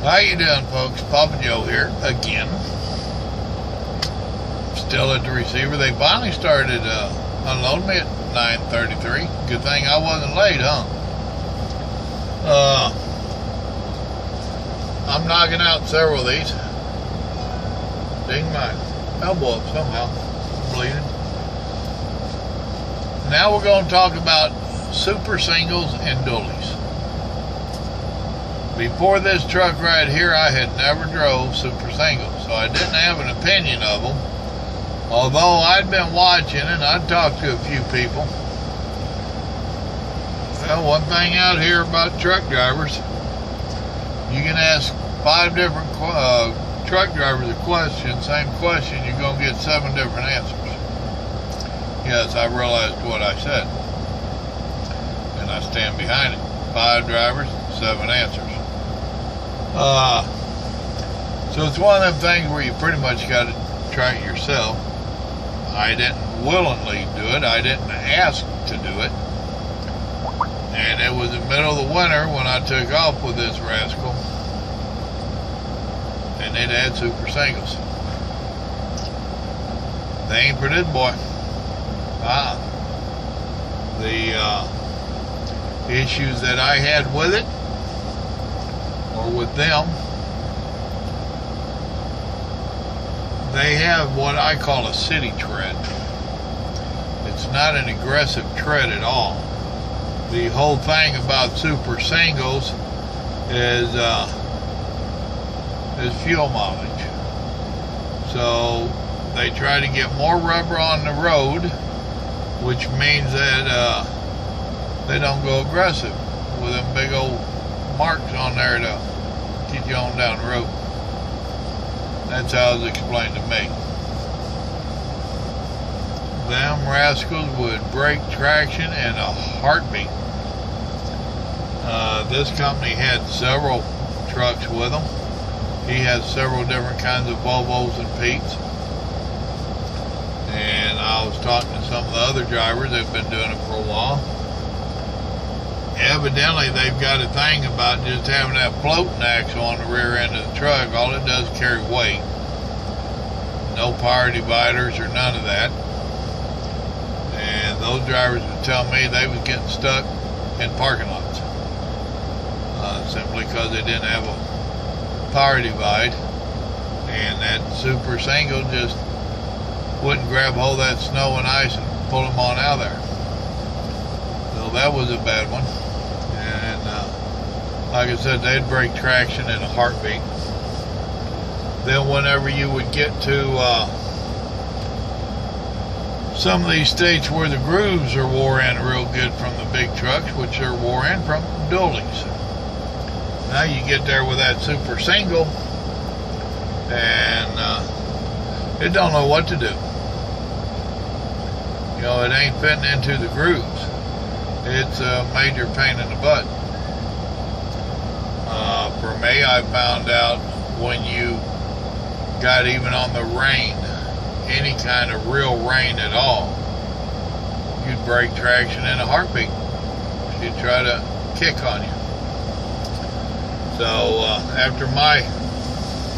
How you doing, folks? Papa Joe here again. Still at the receiver. They finally started unloading me at 9:33. Good thing I wasn't late, huh? I'm knocking out several of these. Ding my elbow up somehow. Bleeding. Now we're going to talk about super singles and dualies. Before this truck right here, I had never drove super singles, so I didn't have an opinion of them. Although I'd been watching and I'd talked to a few people. Well, one thing out here about truck drivers, you can ask 5 different truck drivers a question, same question, you're going to get 7 different answers. Yes, I realized what I said, and I stand behind it. 5 drivers, 7 answers. So it's one of them things where you pretty much got to try it yourself. I didn't willingly do it. I didn't ask to do it. And it was the middle of the winter when I took off with this rascal. And it had super singles. They ain't for this boy. The issues that I had with it, or with them, they have what I call a city tread. It's not an aggressive tread at all. The whole thing about super singles is fuel mileage. So they try to get more rubber on the road, which means that they don't go aggressive with them big old marks on there to keep you on down the road. That's how it was explained to me. Them rascals would break traction in a heartbeat. This company had several trucks with them. He has several different kinds of Volvos and Petes. And I was talking to some of the other drivers that have been doing it for a while. Evidently, they've got a thing about just having that floating axle on the rear end of the truck. All it does is carry weight. No power dividers or none of that. And those drivers would tell me they was getting stuck in parking lots. Simply because they didn't have a power divide. And that super single just wouldn't grab hold of that snow and ice and pull them on out of there. So that was a bad one. And like I said, they'd break traction in a heartbeat. Then whenever you would get to some of these states where the grooves are wore in real good from the big trucks, which are wore in from dualies. Now you get there with that super single, and it don't know what to do. You know, it ain't fitting into the grooves. It's a major pain in the butt. For me, I found out when you got even on the rain, any kind of real rain at all, you'd break traction in a heartbeat. She'd try to kick on you. So after my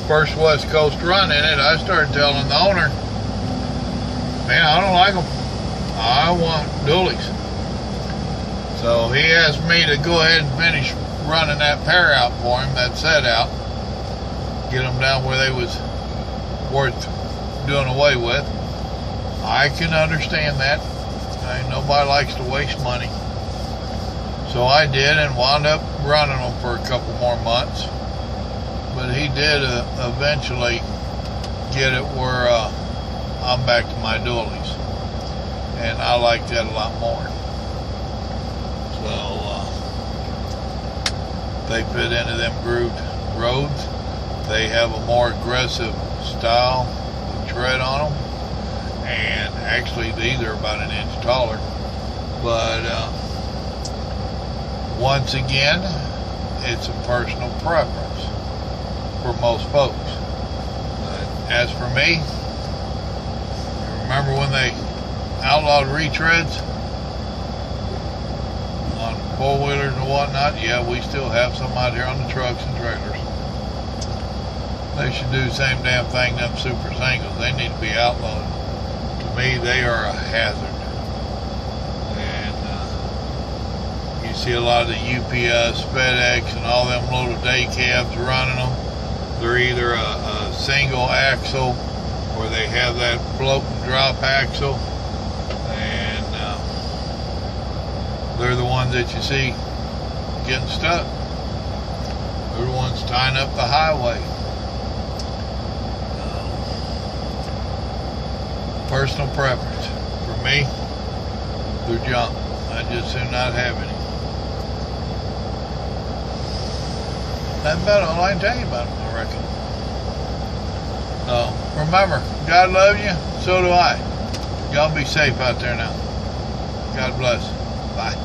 first West Coast run in it, I started telling the owner, man, I don't like them. I want dualies. So he asked me to go ahead and finish running that pair out for him, that set out, get them down where they was worth doing away with. I can understand that. Nobody likes to waste money. So I did, and wound up running them for a couple more months. But he did eventually get it where I'm back to my dualies. And I like that a lot more. So they fit into them grooved roads. They have a more aggressive style of tread on them. And actually these are about an inch taller. But once again, it's a personal preference for most folks. As for me, remember when they outlawed retreads on four-wheelers and whatnot? Yeah, we still have some out here on the trucks and trailers. They should do the same damn thing, them super singles. They need to be outlawed. To me, they are a hazard. And you see a lot of the UPS, FedEx, and all them little day cabs running them. They're either a single axle or they have that float and drop axle. And they're the ones that you see getting stuck. They're the ones tying up the highway. Personal preference. For me, they're junk. I just do not have any. That's about all I can tell you about them, I reckon. So, remember, God loves you, so do I. Y'all be safe out there now. God bless. Bye.